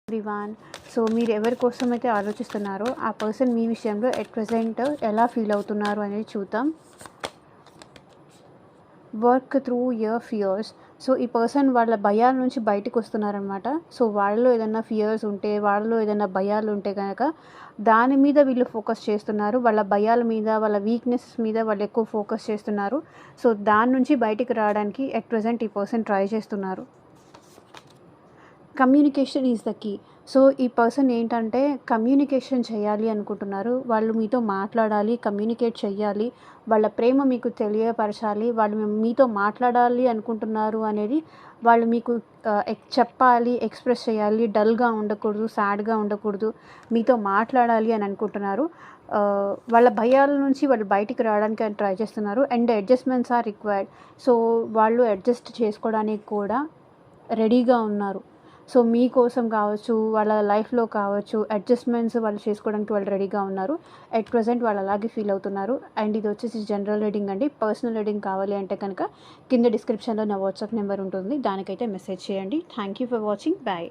Everyone. So మీరు ఎవరి కోసం అయితే ఆలోచిస్తున్నారో ఆ పర్సన్ మీ విషయంలో ఎట్ ప్రెజెంట్ ఎలా ఫీల్ అవుతున్నారు అనేది చూద్దాం. Work through your fears. So ఈ పర్సన్ వాళ్ళ భయాల నుంచి బయటకు వస్తున్నారనమాట. సో వాళ్ళలో ఏదైనా ఫియర్స్ ఉంటే, వాళ్ళలో ఏదైనా భయాలు ఉంటే కనుక దాని మీద వీళ్ళు ఫోకస్ చేస్తున్నారు. వాళ్ళ భయాల మీద, వాళ్ళ వీక్నెస్ మీద వాళ్ళు ఎక్కువ ఫోకస్ చేస్తున్నారు. సో దాని నుంచి బయటికి రావడానికి ఎట్ ప్రెజెంట్ ఈ పర్సన్ ట్రై చేస్తున్నారు. Communication is the key. So ఈ పర్సన్ ఏంటంటే కమ్యూనికేషన్ చేయాలి అనుకుంటున్నారు. వాళ్ళు మీతో మాట్లాడాలి, కమ్యూనికేట్ చేయాలి, వాళ్ళ ప్రేమ మీకు తెలియపరచాలి, వాళ్ళు మీతో మాట్లాడాలి అనుకుంటున్నారు అనేది వాళ్ళు మీకు చెప్పాలి, ఎక్స్ప్రెస్ చేయాలి. డల్గా ఉండకూడదు, సాడ్గా ఉండకూడదు, మీతో మాట్లాడాలి అని అనుకుంటున్నారు. వాళ్ళ భయాల నుంచి వాళ్ళు బయటికి రావడానికి ట్రై చేస్తున్నారు. And adjustments are required. So వాళ్ళు అడ్జస్ట్ చేసుకోవడానికి కూడా రెడీగా ఉన్నారు. సో మీకోసం కావచ్చు, వాళ్ళ లైఫ్లో కావచ్చు, అడ్జస్ట్మెంట్స్ వాళ్ళు చేసుకోవడానికి వాళ్ళు రెడీగా ఉన్నారు. ఎట్ ప్రెజెంట్ వాళ్ళు అలాగే ఫీల్ అవుతున్నారు. అండ్ ఇది వచ్చేసి జనరల్ రీడింగ్ అండి. పర్సనల్ రీడింగ్ కావాలి అంటే కనుక కింద డిస్క్రిప్షన్లో నా వాట్సాప్ నెంబర్ ఉంటుంది, దానికైతే మెసేజ్ చేయండి. Thank you for watching. Bye.